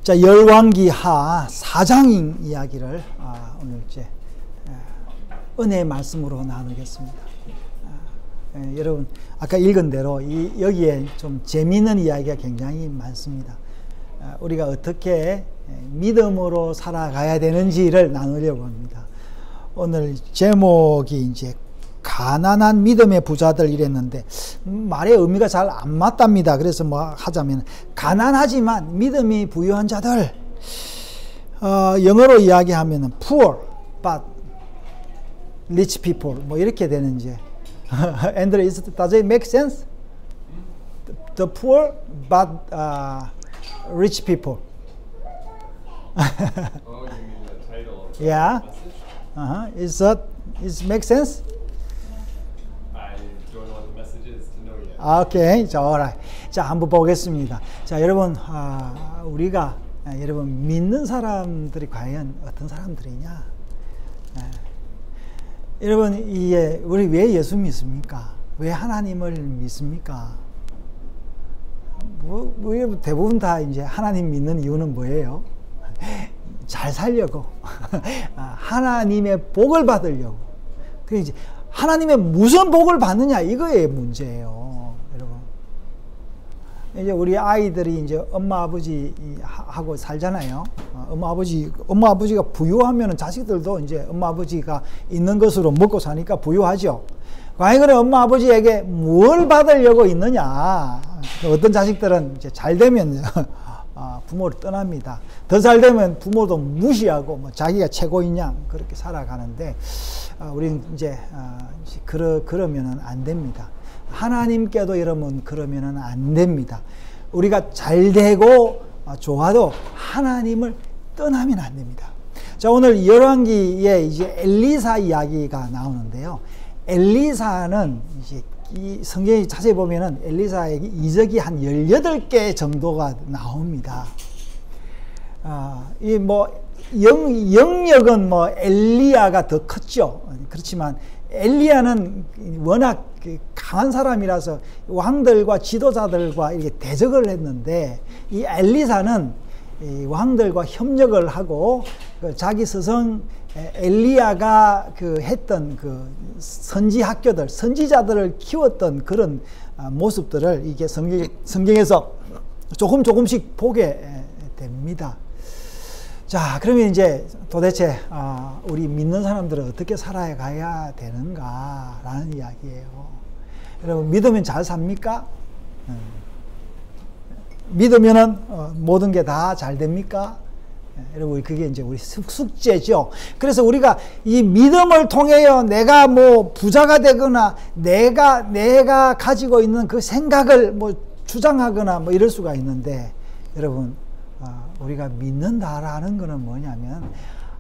자, 열왕기하 4장 이야기를 오늘 이제 은혜의 말씀으로 나누겠습니다. 여러분 아까 읽은 대로 여기에 좀 재미있는 이야기가 굉장히 많습니다. 우리가 어떻게 믿음으로 살아가야 되는지를 나누려고 합니다. 오늘 제목이 이제 가난한 믿음의 부자들 이랬는데 말의 의미가 잘 안 맞답니다. 그래서 뭐 하자면 가난하지만 믿음이 부유한 자들, 영어로 이야기하면 poor but rich people 뭐 이렇게 되는지. And does it make sense? The poor but rich people. Oh, you mean the title of the Yeah. message? Is that make sense? I don't know what the message is to know yet. Okay. 자, alright. 자, 한번 보겠습니다. 자, 여러분, 우리가 여러분 믿는 사람들이 과연 어떤 사람들이냐? 여러분, 우리 왜 예수 믿습니까? 왜 하나님을 믿습니까? 뭐 대부분 다 이제 하나님 믿는 이유는 뭐예요? 잘 살려고, 하나님의 복을 받으려고. 그 이제 하나님의 무슨 복을 받느냐 이거의 문제예요, 여러분. 이제 우리 아이들이 이제 엄마 아버지 하고 살잖아요. 엄마 아버지가 부유하면은 자식들도 이제 엄마 아버지가 있는 것으로 먹고 사니까 부유하죠. 과연 그래 엄마 아버지에게 뭘 받으려고 있느냐? 어떤 자식들은 이제 잘 되면 부모를 떠납니다. 더 잘 되면 부모도 무시하고 뭐 자기가 최고인 양 그렇게 살아가는데 우리는 이제 그러면은 안 됩니다. 하나님께도 여러분 그러면은 안 됩니다. 우리가 잘 되고 좋아도 하나님을 떠나면 안 됩니다. 자, 오늘 열왕기에 이제 엘리사 이야기가 나오는데요. 엘리사는 이제 이 성경에 자세히 보면은 엘리사에게 이적이 한 18개 정도가 나옵니다. 이 뭐 영역은 뭐 엘리야가 더 컸죠. 그렇지만 엘리야는 워낙 강한 사람이라서 왕들과 지도자들과 이렇게 대적을 했는데 이 엘리사는 이 왕들과 협력을 하고 자기 스승 엘리야가 했던 선지 학교들, 선지자들을 키웠던 그런 모습들을 이게 성경에서 조금씩 보게 됩니다. 자, 그러면 이제 도대체 우리 믿는 사람들은 어떻게 살아가야 되는가라는 이야기예요. 여러분 믿으면 잘 삽니까? 믿으면은 모든 게 다 잘 됩니까? 여러분 그게 이제 우리 숙제죠. 그래서 우리가 이 믿음을 통해요 내가 뭐 부자가 되거나 내가 가지고 있는 그 생각을 뭐 주장하거나 뭐 이럴 수가 있는데 여러분 우리가 믿는다라는 거는 뭐냐면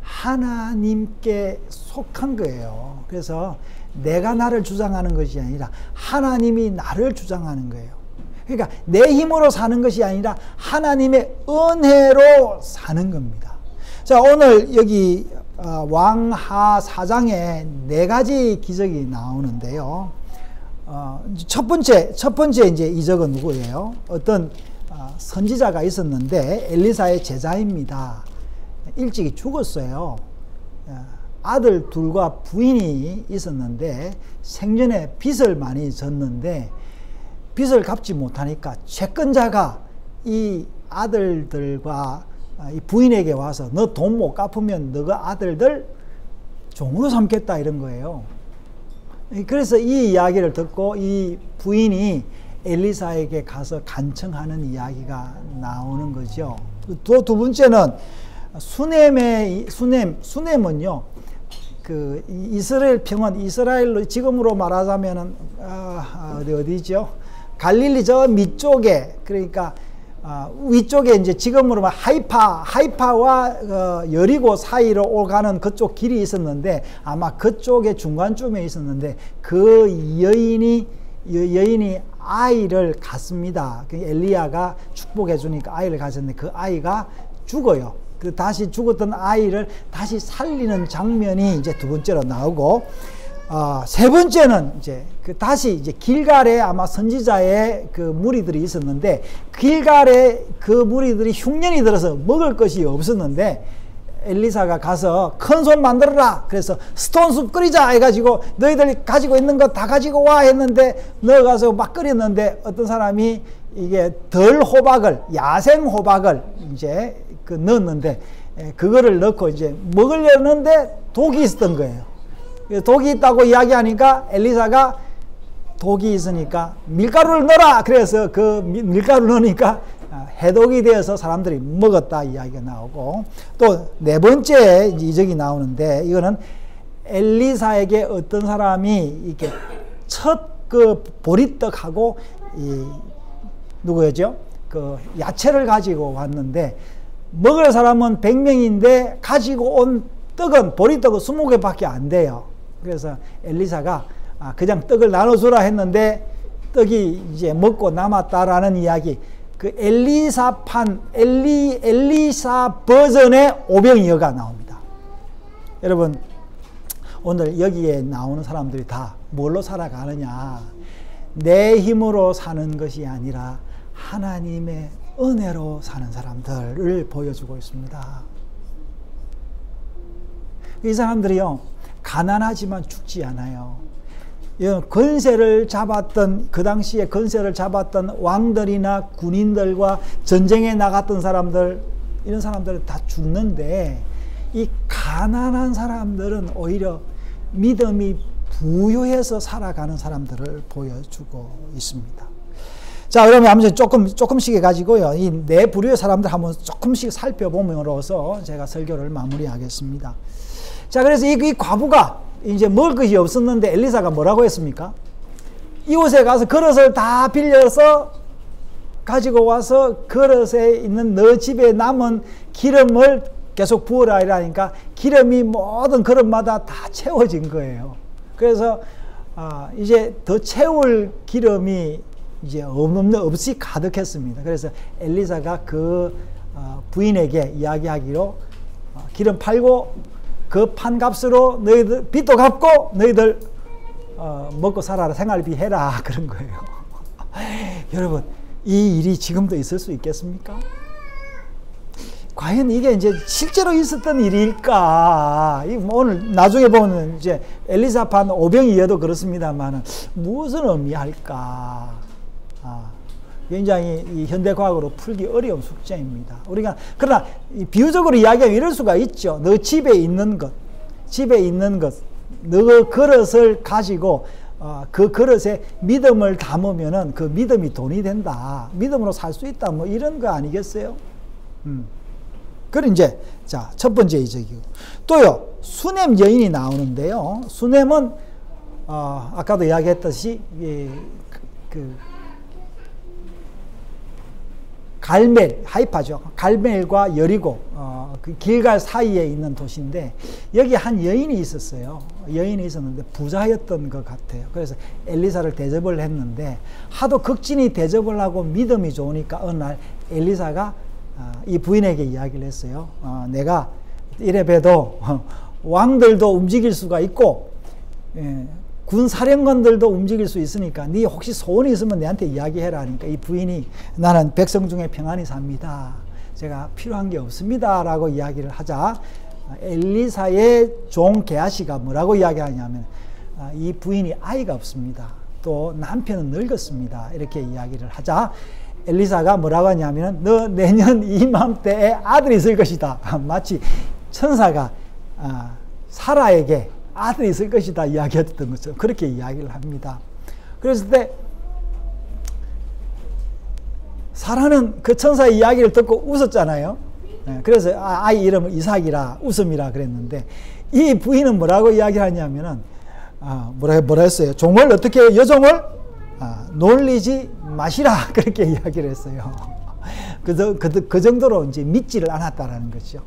하나님께 속한 거예요. 그래서 내가 나를 주장하는 것이 아니라 하나님이 나를 주장하는 거예요. 그러니까 내 힘으로 사는 것이 아니라 하나님의 은혜로 사는 겁니다. 자, 오늘 여기 왕하 4장에 4가지 기적이 나오는데요. 첫 번째 이제 이적은 누구예요? 어떤 선지자가 있었는데 엘리사의 제자입니다. 일찍이 죽었어요. 아들 둘과 부인이 있었는데 생전에 빚을 많이 졌는데 빚을 갚지 못하니까 채권자가 이 아들들과 이 부인에게 와서 너 돈 못 갚으면 너가 아들들 종으로 삼겠다 이런 거예요. 그래서 이 이야기를 듣고 이 부인이 엘리사에게 가서 간청하는 이야기가 나오는 거죠. 또 두 번째는 수넴은요 이스라엘 평원, 이스라엘로 지금으로 말하자면은 어디죠? 갈릴리 저 밑쪽에, 그러니까 위쪽에 이제 지금으로 말 하이파와 여리고 사이로 오가는 그쪽 길이 있었는데 아마 그쪽에 중간쯤에 있었는데 그 여인이 아이를 갖습니다. 엘리야가 축복해 주니까 아이를 가졌는데 그 아이가 죽어요. 다시 죽었던 아이를 다시 살리는 장면이 이제 두 번째로 나오고 세 번째는 이제 다시 이제 길갈에 아마 선지자의 그 무리들이 있었는데, 길갈에 그 무리들이 흉년이 들어서 먹을 것이 없었는데 엘리사가 가서 큰 솥 만들어라. 그래서 스톤숲 끓이자 해가지고 너희들이 가지고 있는 거 다 가지고 와 했는데 넣어가서 막 끓였는데 어떤 사람이 이게 덜 호박을, 야생 호박을 이제 그 넣었는데 그거를 넣고 이제 먹으려는데 독이 있었던 거예요. 독이 있다고 이야기하니까 엘리사가 독이 있으니까 밀가루를 넣어라. 그래서 그 밀가루를 넣으니까 해독이 되어서 사람들이 먹었다 이야기가 나오고, 또 네 번째 이적이 나오는데, 이거는 엘리사에게 어떤 사람이 이렇게 첫 그 보리떡하고 누구였죠? 그 야채를 가지고 왔는데 먹을 사람은 100명인데 가지고 온 떡은 보리떡은 20개밖에 안 돼요. 그래서 엘리사가 그냥 떡을 나눠주라 했는데 떡이 이제 먹고 남았다라는 이야기. 그 엘리사 버전의 오병이어가 나옵니다. 여러분, 오늘 여기에 나오는 사람들이 다 뭘로 살아가느냐? 내 힘으로 사는 것이 아니라 하나님의 은혜로 사는 사람들을 보여주고 있습니다. 이 사람들이요, 가난하지만 죽지 않아요. 건세를 잡았던, 그 당시에 건세를 잡았던 왕들이나 군인들과 전쟁에 나갔던 사람들, 이런 사람들은 다 죽는데, 이 가난한 사람들은 오히려 믿음이 부유해서 살아가는 사람들을 보여주고 있습니다. 자, 그러면 아무튼 조금씩 해가지고요, 이 네 부류의 사람들 한번 조금씩 살펴봄으로써 제가 설교를 마무리하겠습니다. 자, 그래서 이 과부가 이제 먹을 것이 없었는데 엘리사가 뭐라고 했습니까? 이웃에 가서 그릇을 다 빌려서 가지고 와서 그릇에 있는 너 집에 남은 기름을 계속 부어라 이러니까 기름이 모든 그릇마다 다 채워진 거예요. 그래서 이제 더 채울 기름이 이제 없이 가득했습니다. 그래서 엘리사가 그 부인에게 이야기하기로 기름 팔고 그 판 값으로 너희들 빚도 갚고 너희들 먹고 살아라, 생활비 해라, 그런 거예요. 여러분, 이 일이 지금도 있을 수 있겠습니까? 과연 이게 이제 실제로 있었던 일일까? 오늘 나중에 보면 이제 엘리사판 오병이어도 그렇습니다만 무슨 의미할까? 굉장히 이 현대과학으로 풀기 어려운 숙제입니다. 우리가 그러나 비유적으로 이야기하면 이럴 수가 있죠. 너 집에 있는 것, 너 그릇을 가지고 그 그릇에 믿음을 담으면은 그 믿음이 돈이 된다. 믿음으로 살 수 있다. 뭐 이런 거 아니겠어요? 그럼 이제 자, 첫 번째 이적이고, 또요 수넴 여인이 나오는데요. 수넴은 아까도 이야기했듯이 갈멜, 하이파죠. 갈멜과 여리고, 그 길갈 사이에 있는 도시인데, 여기 한 여인이 있었어요. 여인이 있었는데, 부자였던 것 같아요. 그래서 엘리사를 대접을 했는데, 하도 극진히 대접을 하고 믿음이 좋으니까, 어느 날 엘리사가 이 부인에게 이야기를 했어요. 내가 이래 봬도 왕들도 움직일 수가 있고, 군 사령관들도 움직일 수 있으니까 네 혹시 소원이 있으면 내한테 이야기해라 하니까 이 부인이 나는 백성 중에 평안히 삽니다. 제가 필요한 게 없습니다. 라고 이야기를 하자 엘리사의 종 게하시가 뭐라고 이야기하냐면 이 부인이 아이가 없습니다. 또 남편은 늙었습니다. 이렇게 이야기를 하자 엘리사가 뭐라고 하냐면 너 내년 이맘때에 아들이 있을 것이다. 마치 천사가 사라에게 아들이 있을 것이다 이야기했던 것처럼 그렇게 이야기를 합니다. 그랬을 때 사라는 그 천사의 이야기를 듣고 웃었잖아요. 그래서 아이 이름을 이삭이라 웃음이라 그랬는데 이 부인은 뭐라고 이야기를 하냐면은 뭐라 했어요? 종을 어떻게 여종을 놀리지 마시라 그렇게 이야기를 했어요. 그 정도로 이제 믿지를 않았다라는 거죠.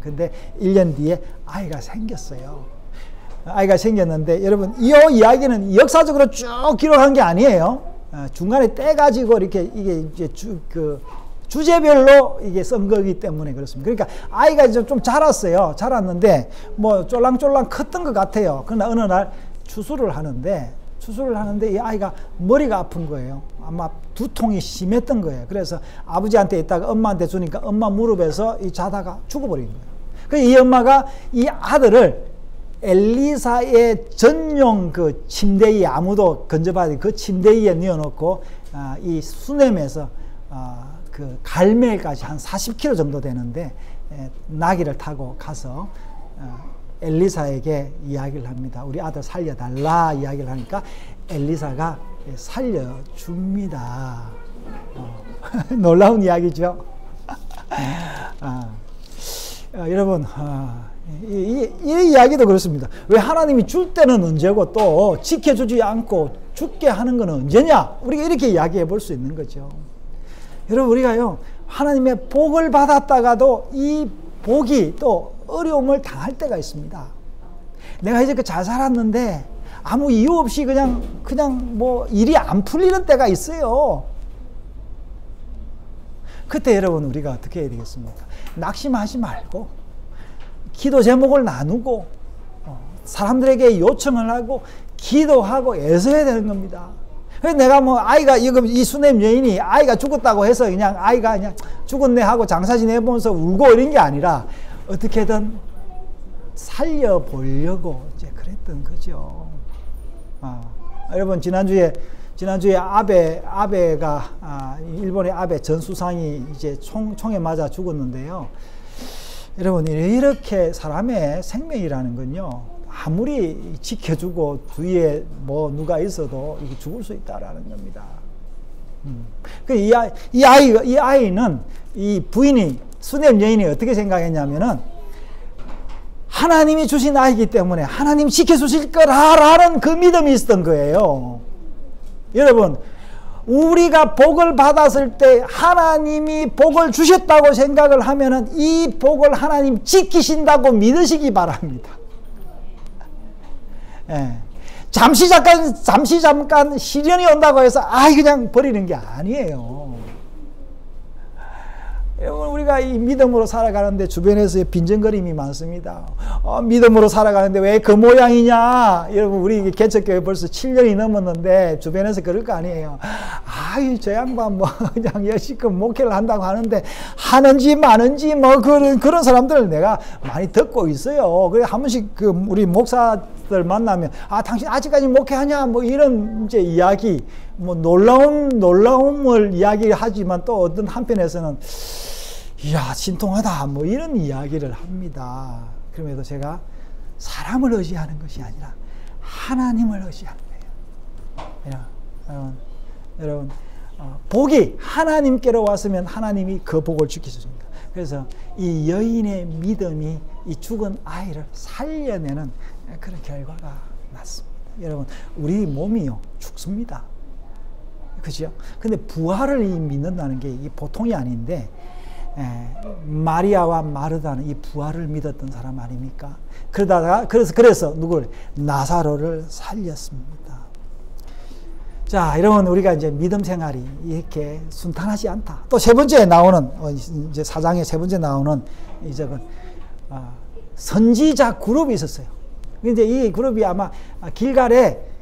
근데 1년 뒤에 아이가 생겼어요. 아이가 생겼는데 여러분 이 이야기는 역사적으로 쭉 기록한 게 아니에요. 중간에 떼가지고 이렇게 이게 이제 주제별로 이게 쓴 거기 때문에 그렇습니다. 그러니까 아이가 이제 좀 자랐어요. 자랐는데 뭐 쫄랑쫄랑 컸던 것 같아요. 그러나 어느 날 추수를 하는데 이 아이가 머리가 아픈 거예요. 아마 두통이 심했던 거예요. 그래서 아버지한테 있다가 엄마한테 주니까 엄마 무릎에서 이 자다가 죽어버린 거예요. 그래서 이 엄마가 이 아들을 엘리사의 전용 그 침대에, 아무도 건져봐야 그 침대에 넣어놓고 이 수넴에서 그 갈멜까지 한 40km 정도 되는데 나귀를 타고 가서 엘리사에게 이야기를 합니다. 우리 아들 살려달라 이야기를 하니까 엘리사가 살려줍니다. 놀라운 이야기죠. 여러분, 이 이야기도 그렇습니다. 왜 하나님이 줄 때는 언제고 또 지켜주지 않고 죽게 하는 건 언제냐? 우리가 이렇게 이야기해 볼 수 있는 거죠. 여러분, 우리가요, 하나님의 복을 받았다가도 이 복이 또 어려움을 당할 때가 있습니다. 내가 이제 잘 살았는데 아무 이유 없이 그냥 뭐 일이 안 풀리는 때가 있어요. 그때 여러분, 우리가 어떻게 해야 되겠습니까? 낙심하지 말고 기도 제목을 나누고 사람들에게 요청을 하고 기도하고 애써야 되는 겁니다. 그래서 내가 뭐 아이가 이 수넴 여인이 아이가 죽었다고 해서 그냥 아이가 그냥 죽었네 하고 장사 지내보면서 울고 이런 게 아니라 어떻게든 살려보려고 이제 그랬던 거죠. 여러분, 지난주에 아베가 일본의 아베 전 수상이 이제 총에 맞아 죽었는데요. 여러분, 이렇게 사람의 생명이라는 건요, 아무리 지켜주고 주위에 뭐 누가 있어도 이게 죽을 수 있다라는 겁니다. 이 아이는 이 부인이 수넴 여인이 어떻게 생각했냐면은 하나님이 주신 아이기 때문에 하나님 지켜주실 거라는 그 믿음이 있었던 거예요. 여러분, 우리가 복을 받았을 때 하나님이 복을 주셨다고 생각을 하면은 이 복을 하나님 지키신다고 믿으시기 바랍니다. 예. 잠시 잠깐 시련이 온다고 해서 그냥 버리는 게 아니에요. 여러분, 우리가 이 믿음으로 살아가는데 주변에서 빈정거림이 많습니다. 믿음으로 살아가는데 왜 그 모양이냐? 여러분, 우리 개척교회 벌써 7년이 넘었는데 주변에서 그럴 거 아니에요. 저 양반 뭐 그냥 여시껏 목회를 한다고 하는데 하는지 마는지 뭐 그런 사람들을 내가 많이 듣고 있어요. 그래 한 번씩 우리 목사들 만나면 당신 아직까지 목회하냐? 뭐 이런 이제 이야기, 뭐 놀라움을 이야기하지만 또 어떤 한편에서는 이야, 신통하다, 뭐 이런 이야기를 합니다. 그럼에도 제가 사람을 의지하는 것이 아니라 하나님을 의지하는 거예요. 여러분, 복이 하나님께로 왔으면 하나님이 그 복을 지켜줍니다. 그래서 이 여인의 믿음이 이 죽은 아이를 살려내는 그런 결과가 났습니다. 여러분, 우리 몸이요, 죽습니다. 그죠? 근데 부활을 믿는다는 게 이게 보통이 아닌데, 마리아와 마르다는 이 부활을 믿었던 사람 아닙니까? 그래서 누구를? 나사로를 살렸습니다. 자, 여러분, 우리가 이제 믿음 생활이 이렇게 순탄하지 않다. 또 세 번째 나오는, 이제 4장에 세 번째 나오는 선지자 그룹이 있었어요. 근데 이 그룹이 아마 길갈에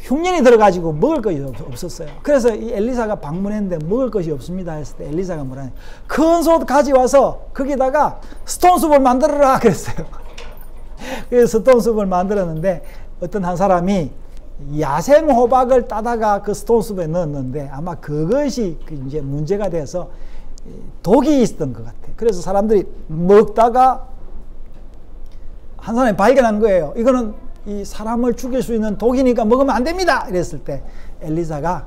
흉년이 들어가지고 먹을 것이 없었어요. 그래서 이 엘리사가 방문했는데 먹을 것이 없습니다 했을 때 엘리사가 뭐라냐, 큰 솥 가져와서 거기다가 스톤숲을 만들어라 그랬어요. 그래서 스톤숲을 만들었는데 어떤 한 사람이 야생 호박을 따다가 그 스톤숲에 넣었는데 아마 그것이 이제 문제가 돼서 독이 있었던 것 같아요. 그래서 사람들이 먹다가 한 사람이 발견한 거예요. 이거는 이 사람을 죽일 수 있는 독이니까 먹으면 안 됩니다. 이랬을 때 엘리사가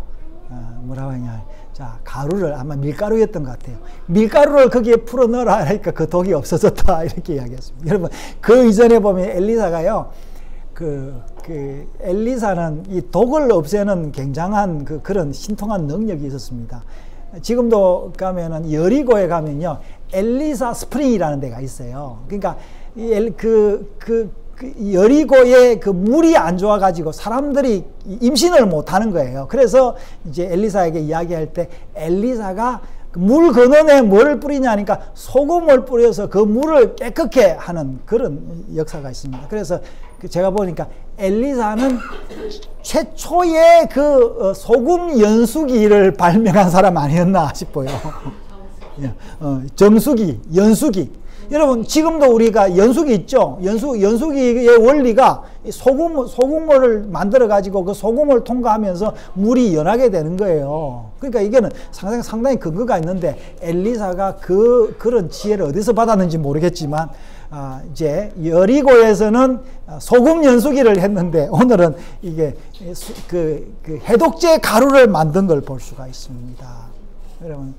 뭐라고 하냐, 자, 가루를, 아마 밀가루였던 것 같아요. 밀가루를 거기에 풀어 넣어라 하니까 그 독이 없어졌다 이렇게 이야기했습니다. 여러분, 그 이전에 보면 엘리사가요, 엘리사는 이 독을 없애는 굉장한 그런 신통한 능력이 있었습니다. 지금도 가면은 여리고에 가면요, 엘리사 스프링이라는 데가 있어요. 그러니까 여리고에 그 물이 안 좋아가지고 사람들이 임신을 못 하는 거예요. 그래서 이제 엘리사에게 이야기할 때 엘리사가 물 근원에 뭐를 뿌리냐니까 소금을 뿌려서 그 물을 깨끗게 하는 그런 역사가 있습니다. 그래서 제가 보니까 엘리사는 최초의 그 소금 연수기를 발명한 사람 아니었나 싶어요. 정수기, 연수기. 여러분 지금도 우리가 연수기 있죠. 연수기의 원리가 소금물을 만들어 가지고 그 소금을 통과하면서 물이 연하게 되는 거예요. 그러니까 이게는 상당히 근거가 있는데 엘리사가 그런 지혜를 어디서 받았는지 모르겠지만 이제 여리고에서는 소금 연수기를 했는데 오늘은 이게 그 해독제 가루를 만든 걸 볼 수가 있습니다. 여러분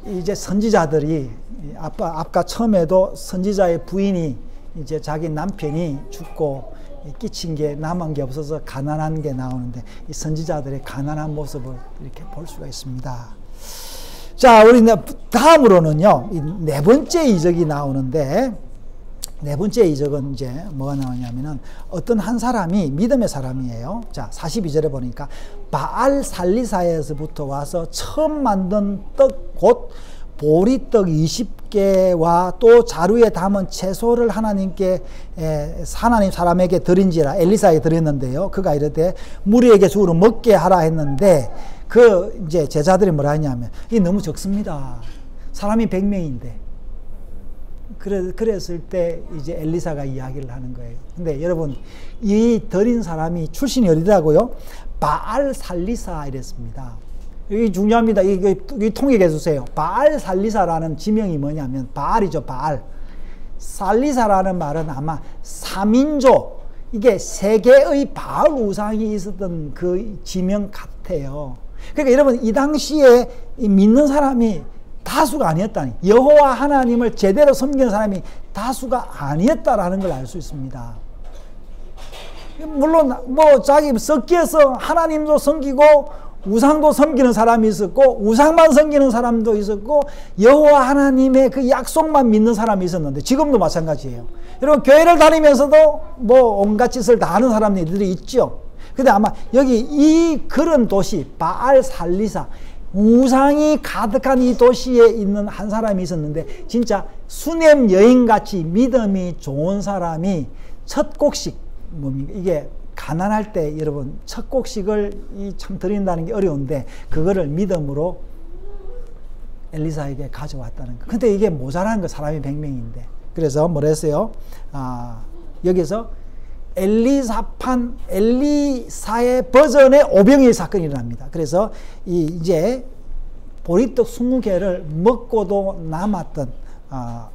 이제 선지자들이 아까 처음에도 선지자의 부인이 이제 자기 남편이 죽고 끼친 게 남은 게 없어서 가난한 게 나오는데 이 선지자들의 가난한 모습을 이렇게 볼 수가 있습니다. 자, 우리 다음으로는요, 이 네 번째 이적이 나오는데 네 번째 이적은 이제 뭐가 나오냐면은 어떤 한 사람이 믿음의 사람이에요. 자, 42절에 보니까 바알 살리사에서부터 와서 처음 만든 떡 곧 보리떡 20개와 또 자루에 담은 채소를 하나님께 하나님 사람에게 드린지라 엘리사에게 드렸는데요. 그가 이르되 무리에게 주로 먹게 하라 했는데 그 이제 제자들이 뭐라 하냐면 이게 너무 적습니다. 사람이 100명인데. 그랬을 때 이제 엘리사가 이야기를 하는 거예요. 근데 여러분 이 드린 사람이 출신이 어디라고요? 바알 살리사 이랬습니다. 이게 중요합니다. 이게 통역해 주세요. 바알 살리사라는 지명이 뭐냐면 바알이죠. 바알. 살리사라는 말은 아마 3인조 이게 세계의 바알 우상이 있었던 그 지명 같아요. 그러니까 여러분 이 당시에 믿는 사람이 다수가 아니었다니, 여호와 하나님을 제대로 섬기는 사람이 다수가 아니었다라는 걸 알 수 있습니다. 물론 뭐 자기 섞여서 하나님도 섬기고 우상도 섬기는 사람이 있었고 우상만 섬기는 사람도 있었고 여호와 하나님의 그 약속만 믿는 사람이 있었는데 지금도 마찬가지예요. 여러분 교회를 다니면서도 뭐 온갖 짓을 다 하는 사람들이 있죠. 근데 아마 여기 이 그런 도시 바알 살리사 우상이 가득한 이 도시에 있는 한 사람이 있었는데 진짜 수냄 여인같이 믿음이 좋은 사람이 첫 곡식 뭡니까? 이게 가난할 때 여러분 첫 곡식을 참 드린다는 게 어려운데 그거를 믿음으로 엘리사에게 가져왔다는 거. 근데 이게 모자란 거 사람이 100명인데 그래서 뭐라 했어요? 여기서 엘리사의 버전의 오병이의 사건이 일어납니다. 그래서 이제 보리떡 20개를 먹고도 남았던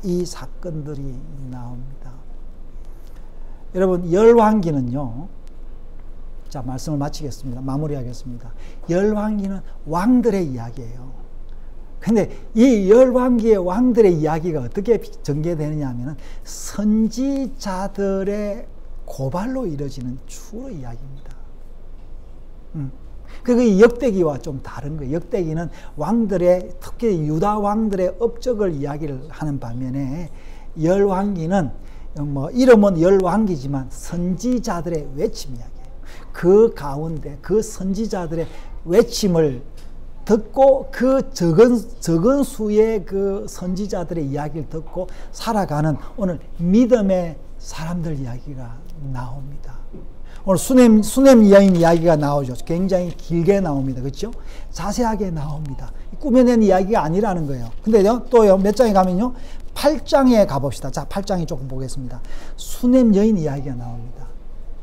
이 사건들이 나옵니다. 여러분 열왕기는요. 자, 말씀을 마치겠습니다. 마무리하겠습니다. 열왕기는 왕들의 이야기예요. 근데 이 열왕기의 왕들의 이야기가 어떻게 전개되느냐 하면 선지자들의 고발로 이루어지는 추로 이야기입니다. 그 역대기와 좀 다른 거예요. 역대기는 왕들의 특히 유다 왕들의 업적을 이야기를 하는 반면에 열왕기는 뭐 이름은 열왕기지만 선지자들의 외침 이야기예요. 그 가운데 그 선지자들의 외침을 듣고 그 적은 수의 그 선지자들의 이야기를 듣고 살아가는 오늘 믿음의 사람들 이야기가 나옵니다. 오늘 수냄 여인 이야기가 나오죠. 굉장히 길게 나옵니다. 그렇죠? 자세하게 나옵니다. 꾸며낸 이야기가 아니라는 거예요. 근데 또 몇 장에 가면요. 8장에 가봅시다. 자, 8장에 조금 보겠습니다. 수냄 여인 이야기가 나옵니다.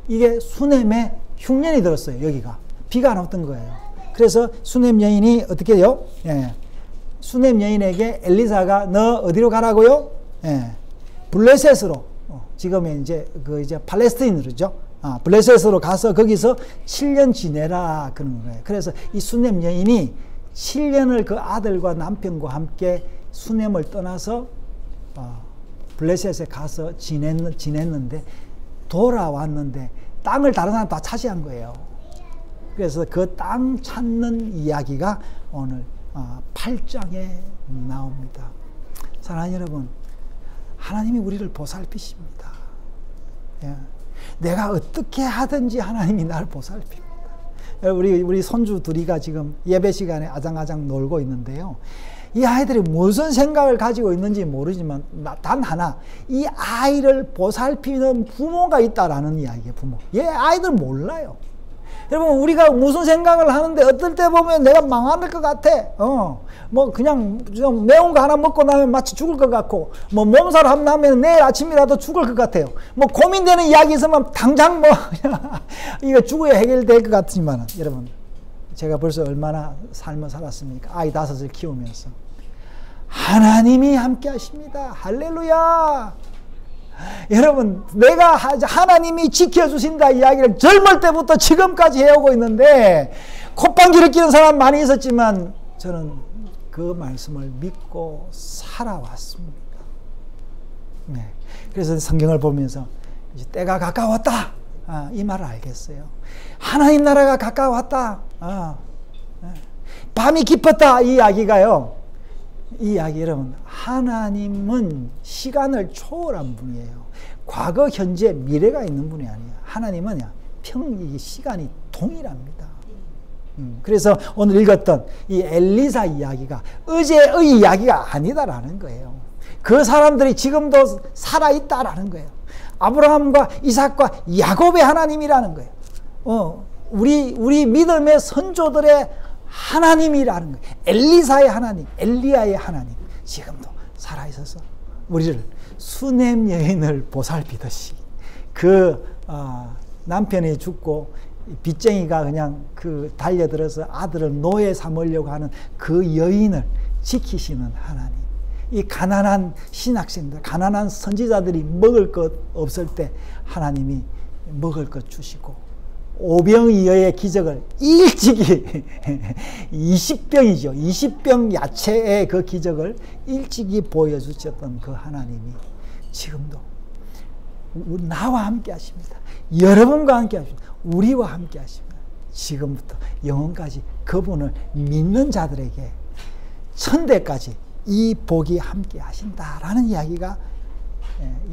이게 수냄에 흉년이 들었어요. 여기가. 비가 안 왔던 거예요. 그래서 수냄 여인이 어떻게 해요? 예. 수냄 여인에게 엘리사가 너 어디로 가라고요? 예. 블레셋으로. 지금은 이제 이제 팔레스타인으로죠. 블레셋으로 가서 거기서 7년 지내라 그런 거예요. 그래서 이 수냄 여인이 7년을 그 아들과 남편과 함께 수냄을 떠나서 블레셋에 가서 지냈는데 돌아왔는데 땅을 다른 사람 다 차지한 거예요. 그래서 그 땅 찾는 이야기가 오늘 8장에 나옵니다. 사랑하는 여러분, 하나님이 우리를 보살피십니다. 예. 내가 어떻게 하든지 하나님이 나를 보살핍니다. 우리 손주 둘이가 지금 예배 시간에 아장아장 놀고 있는데요. 이 아이들이 무슨 생각을 가지고 있는지 모르지만 단 하나, 이 아이를 보살피는 부모가 있다라는 이야기예요. 부모. 얘 아이들 몰라요. 여러분, 우리가 무슨 생각을 하는데 어떨 때 보면 내가 망할 것 같아. 뭐 그냥 좀 매운 거 하나 먹고 나면 마치 죽을 것 같고, 뭐 몸살 한번 나면 내일 아침이라도 죽을 것 같아요. 뭐 고민되는 이야기 있으면 당장 뭐 이거 죽어야 해결될 것 같지만, 여러분, 제가 벌써 얼마나 삶을 살았습니까? 아이 5을 키우면서. 하나님이 함께 하십니다. 할렐루야. 여러분, 내가 하나님이 지켜주신다 이야기를 젊을 때부터 지금까지 해오고 있는데, 콧방귀를 뀌는 사람 많이 있었지만 저는 그 말씀을 믿고 살아왔습니다. 네. 그래서 성경을 보면서 이제 때가 가까웠다, 이 말을 알겠어요. 하나님 나라가 가까웠다, 밤이 깊었다, 이 이야기가요. 이 이야기, 여러분, 하나님은 시간을 초월한 분이에요. 과거, 현재, 미래가 있는 분이 아니에요. 하나님은 시간이 동일합니다. 그래서 오늘 읽었던 이 엘리사 이야기가 어제의 이야기가 아니다라는 거예요. 그 사람들이 지금도 살아있다라는 거예요. 아브라함과 이삭과 야곱의 하나님이라는 거예요. 우리 믿음의 선조들의 하나님이라는 거예요. 엘리사의 하나님, 엘리야의 하나님, 지금도 살아있어서 우리를 수넴 여인을 보살피듯이, 그 남편이 죽고 빚쟁이가 그냥 달려들어서 아들을 노예 삼으려고 하는 그 여인을 지키시는 하나님. 이 가난한 신학생들, 가난한 선지자들이 먹을 것 없을 때 하나님이 먹을 것 주시고, 오병이어의 기적을 일찍이 20병이죠. 20병 야채의 그 기적을 일찍이 보여주셨던 그 하나님이 지금도 나와 함께 하십니다. 여러분과 함께 하십니다. 우리와 함께 하십니다. 지금부터 영원까지 그분을 믿는 자들에게 천대까지 이 복이 함께 하신다라는 이야기가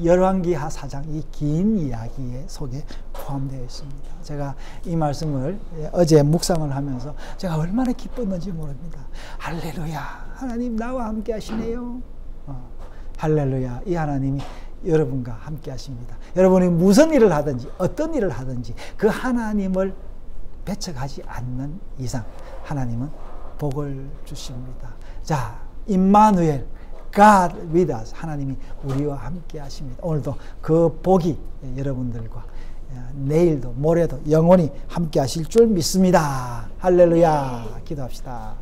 열왕기하 4장 이 긴 이야기 속에 포함되어 있습니다. 제가 이 말씀을 어제 묵상을 하면서 제가 얼마나 기뻤는지 모릅니다. 할렐루야, 하나님 나와 함께 하시네요. 할렐루야, 이 하나님이 여러분과 함께 하십니다. 여러분이 무슨 일을 하든지 어떤 일을 하든지 그 하나님을 배척하지 않는 이상 하나님은 복을 주십니다. 자, 임마누엘, God with us, 하나님이 우리와 함께 하십니다. 오늘도 그 복이 여러분들과 내일도 모레도 영원히 함께 하실 줄 믿습니다. 할렐루야. 기도합시다.